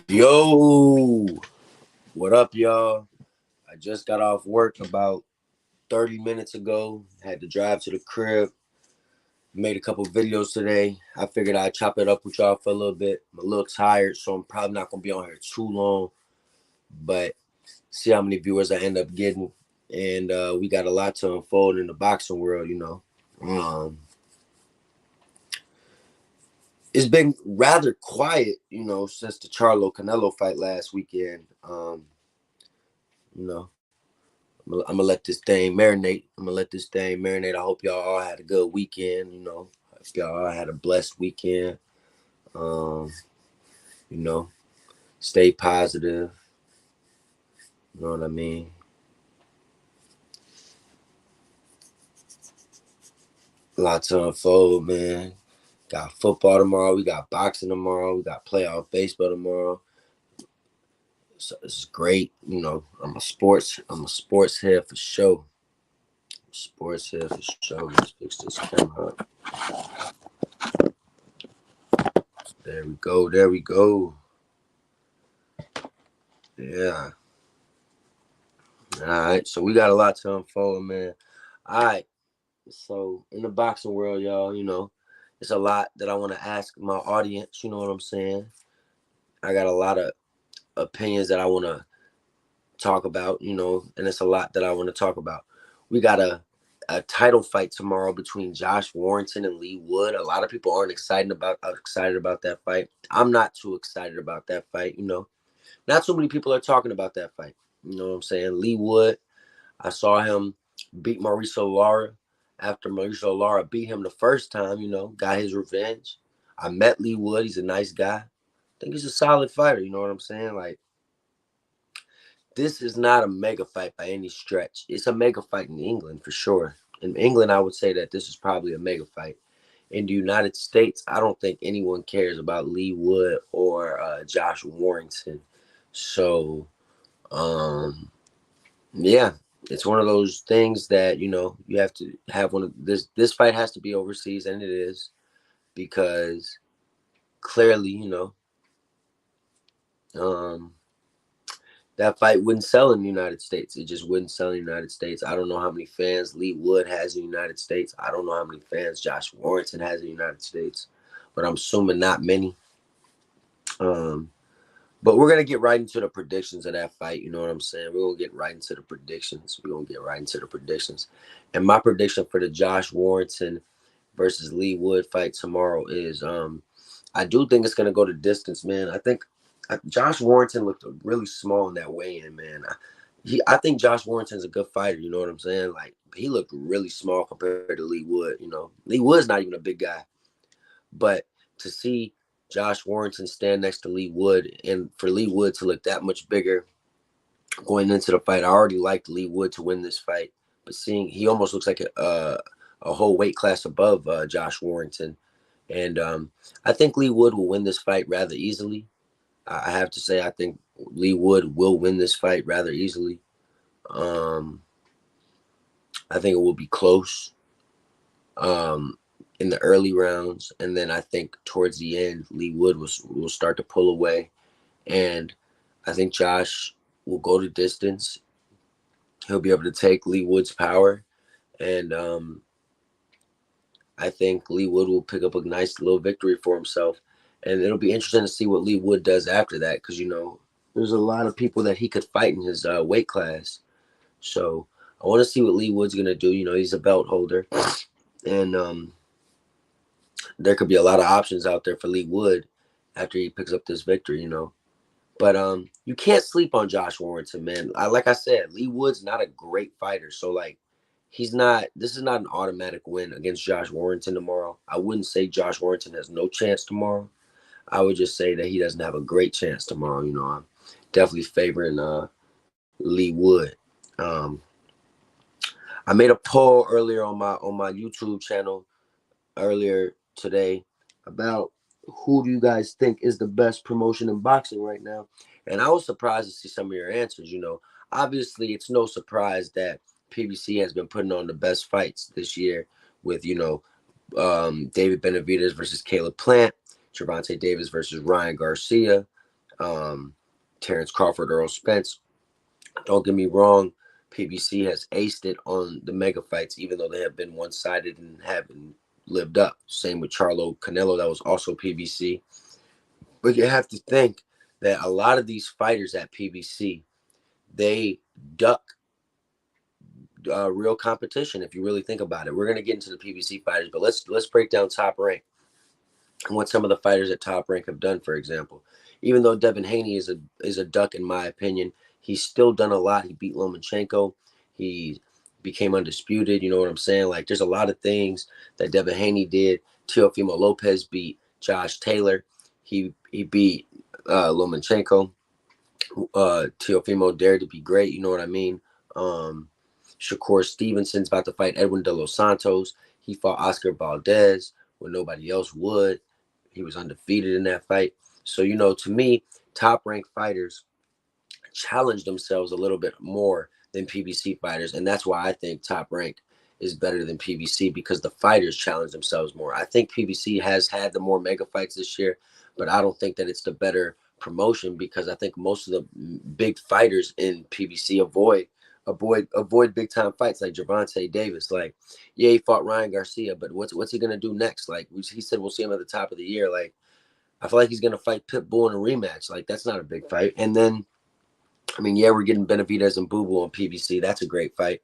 Yo, what up, y'all? I just got off work about 30 minutes ago. Had to drive to the crib. Made a couple videos today. I figured I'd chop it up with y'all for a little bit. I'm a little tired, so I'm probably not going to be on here too long. But see how many viewers I end up getting. And we got a lot to unfold in the boxing world, you know. It's been rather quiet, you know, since the Charlo Canelo fight last weekend. You know, I'm gonna let this thing marinate. I hope y'all all had a good weekend. You know, I hope y'all all had a blessed weekend. Um, you know, stay positive. You know what I mean? Lots to unfold, man. Got football tomorrow. We got boxing tomorrow. We got playoff baseball tomorrow. So this is great. You know, I'm a sports head for sure. Sports head for sure. Let's fix this camera up. There we go. There we go. Yeah. All right. So we got a lot to unfold, man. All right. So in the boxing world, y'all, you know, it's a lot that I want to ask my audience. You know what I'm saying? I got a lot of opinions that I want to talk about, you know, and it's a lot that I want to talk about. We got a title fight tomorrow between Josh Warrington and Leigh Wood. A lot of people aren't excited about that fight. I'm not too excited about that fight, you know. Not so many people are talking about that fight. You know what I'm saying? Leigh Wood, I saw him beat Mauricio Lara after Mauricio Lara beat him the first time, you know, got his revenge. I met Leigh Wood. He's a nice guy. I think he's a solid fighter. You know what I'm saying? Like, this is not a mega fight by any stretch. It's a mega fight in England for sure. In England, I would say that this is probably a mega fight. In the United States, I don't think anyone cares about Leigh Wood or Josh Warrington. So, yeah, it's one of those things that, you know, you have to have one of this fight has to be overseas, and it is, because clearly, you know, that fight wouldn't sell in the United States. It just wouldn't sell in the United States. I don't know how many fans Leigh Wood has in the United States. I don't know how many fans Josh Warrington has in the United States, but I'm assuming not many. But we're going to get right into the predictions of that fight. You know what I'm saying? We're going to get right into the predictions. And my prediction for the Josh Warrington versus Leigh Wood fight tomorrow is I do think it's going to go to distance, man. I think Josh Warrington looked really small in that weigh-in, man. I think Josh Warrington's a good fighter. You know what I'm saying? Like, he looked really small compared to Leigh Wood. You know, Leigh Wood's not even a big guy. But to see Josh Warrington stand next to Leigh Wood, and for Leigh Wood to look that much bigger going into the fight, I already liked Leigh Wood to win this fight. But seeing he almost looks like a whole weight class above Josh Warrington. And I think Leigh Wood will win this fight rather easily. I have to say, I think Leigh Wood will win this fight rather easily. I think it will be close in the early rounds. And then I think towards the end, Leigh Wood will start to pull away. And I think Josh will go to distance. He'll be able to take Leigh Wood's power. And I think Leigh Wood will pick up a nice little victory for himself. And it'll be interesting to see what Leigh Wood does after that, because, you know, there's a lot of people that he could fight in his weight class. So I want to see what Leigh Wood's going to do. You know, he's a belt holder. And there could be a lot of options out there for Leigh Wood after he picks up this victory, you know. But you can't sleep on Josh Warrington, man. Like I said, Leigh Wood's not a great fighter. So, like, this is not an automatic win against Josh Warrington tomorrow. I wouldn't say Josh Warrington has no chance tomorrow. I would just say that he doesn't have a great chance tomorrow. You know, I'm definitely favoring Leigh Wood. I made a poll earlier on my YouTube channel earlier today about who do you guys think is the best promotion in boxing right now? And I was surprised to see some of your answers. Obviously, it's no surprise that PBC has been putting on the best fights this year with, David Benavidez versus Caleb Plant, Gervonta Davis versus Ryan Garcia, um, Terrence Crawford, Earl Spence. Don't get me wrong, PBC has aced it on the mega fights, even though they have been one-sided and haven't lived up. Same with Charlo Canelo, that was also PBC. But you have to think that a lot of these fighters at PBC, they duck real competition. If you really think about it, we're gonna get into the PBC fighters, but let's break down Top Rank and what some of the fighters at Top Rank have done. For example, even though Devin Haney is a duck in my opinion, he's still done a lot. He beat Lomachenko. He became undisputed. You know what I'm saying? Like, there's a lot of things that Devin Haney did. Teofimo Lopez beat Josh Taylor. He beat Lomachenko. Teofimo dared to be great. You know what I mean? Shakur Stevenson's about to fight Edwin De Los Santos. He fought Oscar Valdez when nobody else would. He was undefeated in that fight. So, to me, top-ranked fighters challenge themselves a little bit more than PBC fighters. And that's why I think Top Rank is better than PBC, because the fighters challenge themselves more. I think PBC has had the more mega fights this year, but I don't think that it's the better promotion, because I think most of the big fighters in PBC avoid big time fights, like Gervonta Davis. Like, yeah, he fought Ryan Garcia, but what's he gonna do next? Like, he said we'll see him at the top of the year. Like, I feel like he's gonna fight Pitbull in a rematch. Like, that's not a big fight. And then, I mean, yeah, we're getting Benavidez and Boo Boo on PBC. That's a great fight.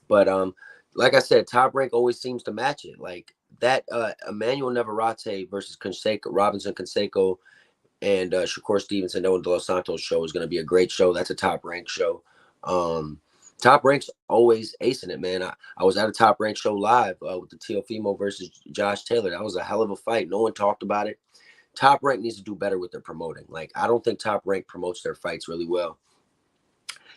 But like I said, Top Rank always seems to match it. Like that Emmanuel Navarrete versus Robinson Canseco and Shakur Stevenson, Noah De Los Santos show is going to be a great show. That's a Top Rank show. Top Rank's always acing it, man. I was at a Top Rank show live with the Teofimo versus Josh Taylor. That was a hell of a fight. No one talked about it. Top Rank needs to do better with their promoting. Like, I don't think Top Rank promotes their fights really well.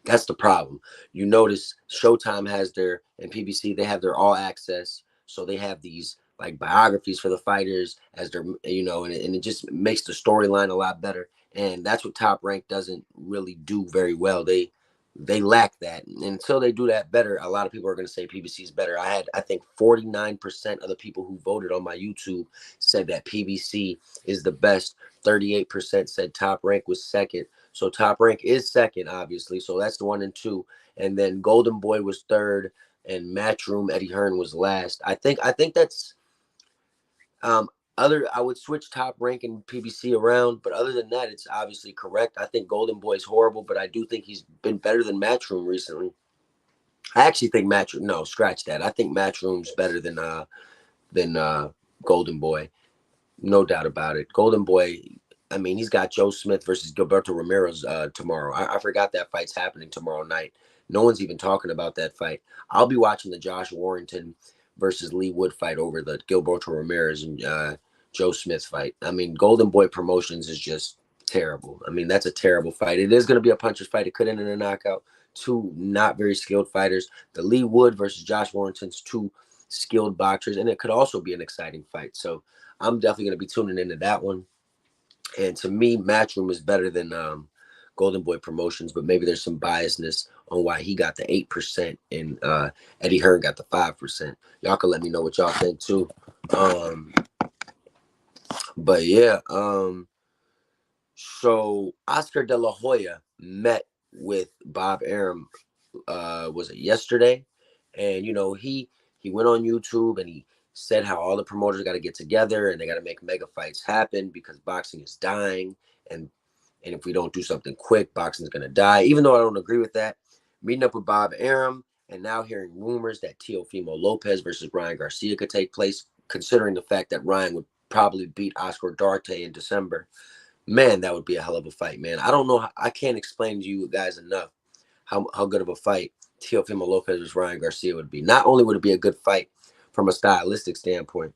That's the problem. You notice Showtime has and PBC, they have their all access. So they have these like biographies for the fighters as their, and it just makes the storyline a lot better. And that's what Top Rank doesn't really do very well. They lack that. And until they do that better, a lot of people are going to say PBC is better. I think 49% of the people who voted on my YouTube said that PBC is the best. 38% said Top Rank was second. So Top Rank is second, obviously. So that's the 1 and 2. And then Golden Boy was third, and Matchroom Eddie Hearn was last. I think that's I would switch Top Rank and PBC around, but other than that, it's obviously correct. I think Golden Boy is horrible, but I do think he's been better than Matchroom recently. I actually think no, scratch that. I think Matchroom's better than Golden Boy. No doubt about it. Golden Boy, I mean, he's got Joe Smith versus Gilberto Ramirez tomorrow. I forgot that fight's happening tomorrow night. No one's even talking about that fight. I'll be watching the Josh Warrington versus Leigh Wood fight over the Gilberto Ramirez and Joe Smith fight. I mean, Golden Boy Promotions is just terrible. I mean, that's a terrible fight. It is going to be a puncher's fight. It could end in a knockout. Two not very skilled fighters. The Leigh Wood versus Josh Warrington's two skilled boxers, and it could also be an exciting fight. So I'm definitely going to be tuning into that one. And to me, Matchroom is better than Golden Boy Promotions, but maybe there's some biasness on why he got the 8% and Eddie Hearn got the 5%. Y'all can let me know what y'all think too. But yeah, so Oscar De La Hoya met with Bob Arum, was it yesterday? And he went on YouTube and he said how all the promoters got to get together and they got to make mega fights happen because boxing is dying, and if we don't do something quick, boxing's gonna die. Even though I don't agree with that, meeting up with Bob Arum and now hearing rumors that Teofimo Lopez versus Ryan Garcia could take place, considering the fact that Ryan would probably beat Oscar Duarte in December. Man, that would be a hell of a fight, man. I don't know. I can't explain to you guys enough how good of a fight Teofimo Lopez versus Ryan Garcia would be. Not only would it be a good fight from a stylistic standpoint,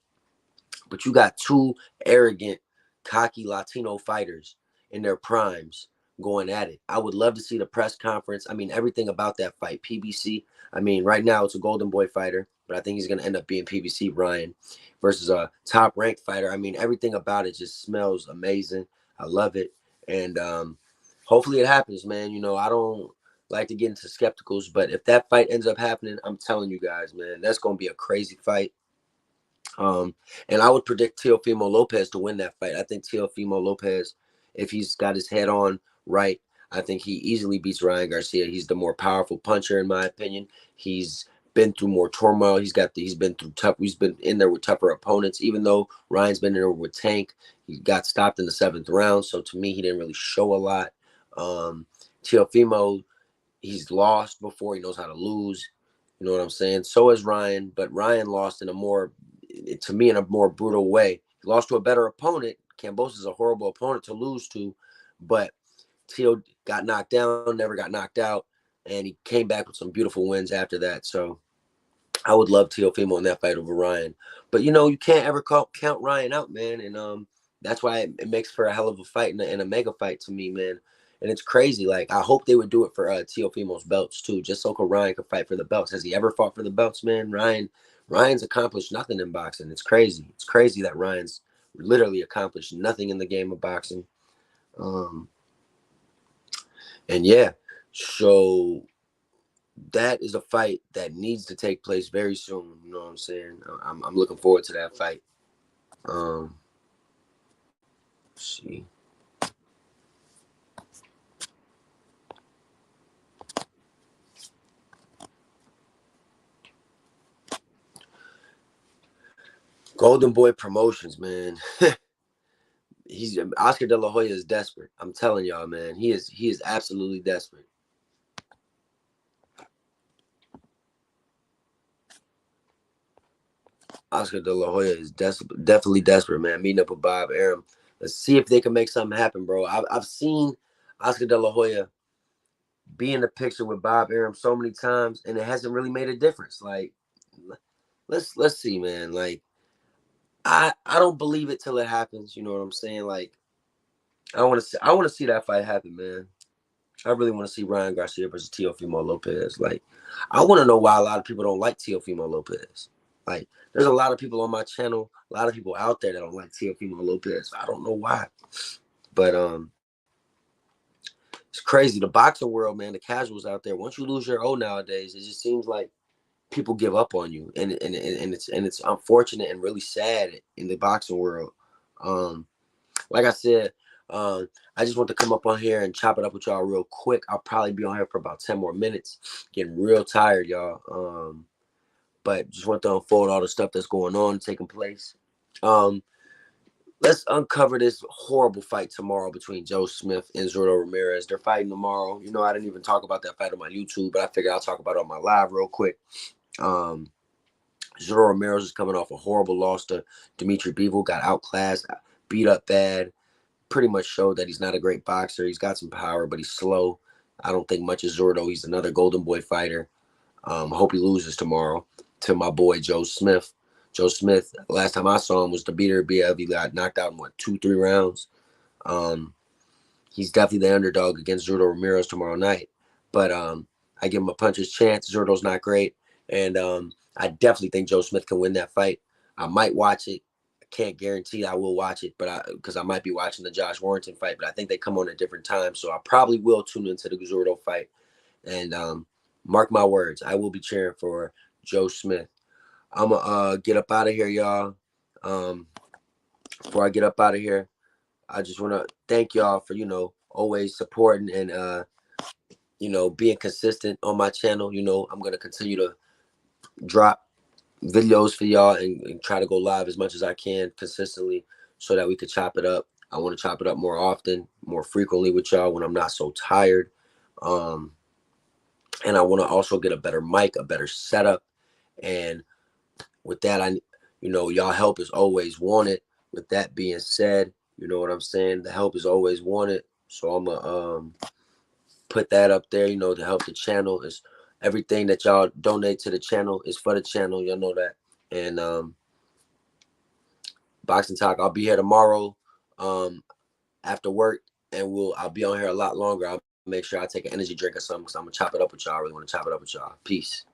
but you got two arrogant, cocky Latino fighters in their primes going at it. I would love to see the press conference. I mean, everything about that fight. PBC, I mean, right now it's a Golden Boy fighter. but I think he's going to end up being PBC Ryan versus a top ranked fighter. I mean, everything about it just smells amazing. I love it. And hopefully it happens, man. You know, I don't like to get into skepticals, but if that fight ends up happening, I'm telling you guys, man, that's going to be a crazy fight. And I would predict Teofimo Lopez to win that fight. I think Teofimo Lopez, if he's got his head on right, I think he easily beats Ryan Garcia. He's the more powerful puncher, in my opinion. He's been through more turmoil. He's been through tough. He's been in there with tougher opponents. Even though Ryan's been in there with Tank, he got stopped in the 7th round. So to me, he didn't really show a lot. Teofimo, he's lost before. He knows how to lose. You know what I'm saying? So is Ryan, but Ryan lost in a more, to me, in a more brutal way. He lost to a better opponent. Cambosa is a horrible opponent to lose to, but Teo got knocked down, never got knocked out, and he came back with some beautiful wins after that. So I would love Teofimo in that fight over Ryan. But, you know, you can't ever count Ryan out, man. And that's why it makes for a hell of a fight and a mega fight to me, man. And it's crazy. Like, I hope they would do it for Teofimo's belts, too, just so Ryan could fight for the belts. Has he ever fought for the belts, man? Ryan's accomplished nothing in boxing. It's crazy. It's crazy that Ryan's literally accomplished nothing in the game of boxing. And yeah, so that is a fight that needs to take place very soon. You know what I'm saying? I'm looking forward to that fight. Let's see. Golden Boy Promotions, man. Oscar De La Hoya is desperate. I'm telling y'all, man. He is absolutely desperate. Oscar De La Hoya is definitely desperate, man. Meeting up with Bob Arum. Let's see if they can make something happen, bro. I've seen Oscar De La Hoya be in the picture with Bob Arum so many times, and it hasn't really made a difference. Like, let's see, man. Like, I don't believe it till it happens. You know what I'm saying? Like, I want to see that fight happen, man. I really want to see Ryan Garcia versus Teofimo Lopez. Like, I want to know why a lot of people don't like Teofimo Lopez. Like, there's a lot of people on my channel, a lot of people out there that don't like Teofimo Lopez. I don't know why, but it's crazy. The boxing world, man, the casuals out there. Once you lose your O nowadays, it just seems like people give up on you, and it's unfortunate and really sad in the boxing world. Like I said, I just want to come up on here and chop it up with y'all real quick. I'll probably be on here for about 10 more minutes. Getting real tired, y'all. But just want to unfold all the stuff that's going on, taking place. Let's uncover this horrible fight tomorrow between Joe Smith and Zurdo Ramirez. They're fighting tomorrow. You know, I didn't even talk about that fight on my YouTube, but I figured I'll talk about it on my live real quick. Zurdo Ramirez is coming off a horrible loss to Dimitri Bivol, got outclassed, beat up bad, pretty much showed that he's not a great boxer. He's got some power, but he's slow. I don't think much of Zurdo. He's another Golden Boy fighter. I hope he loses tomorrow to my boy Joe Smith. Joe Smith, last time I saw him was the beater of BF. He got knocked out in, 2-3 rounds. He's definitely the underdog against Zurdo Ramirez tomorrow night. But I give him a puncher's chance. Zurdo's not great. And I definitely think Joe Smith can win that fight. I might watch it. I can't guarantee I will watch it, but because I might be watching the Josh Warrington fight. But I think they come on at different times. So I probably will tune into the Zurdo fight. And mark my words, I will be cheering for Joe Smith. I'm going to get up out of here, y'all. Before I get up out of here, I just want to thank y'all for, always supporting and, being consistent on my channel. I'm going to continue to drop videos for y'all and try to go live as much as I can consistently so that we could chop it up. I want to chop it up more often, more frequently with y'all when I'm not so tired. And I want to also get a better mic, a better setup. And with that, y'all help is always wanted. With that being said, you know what I'm saying? The help is always wanted. So I'm going to put that up there, to help the channel. Is everything that y'all donate to the channel is for the channel. Y'all know that. And Boxing Talk, I'll be here tomorrow after work, and I'll be on here a lot longer. I'll make sure I take an energy drink or something because I'm going to chop it up with y'all. I really want to chop it up with y'all. Peace.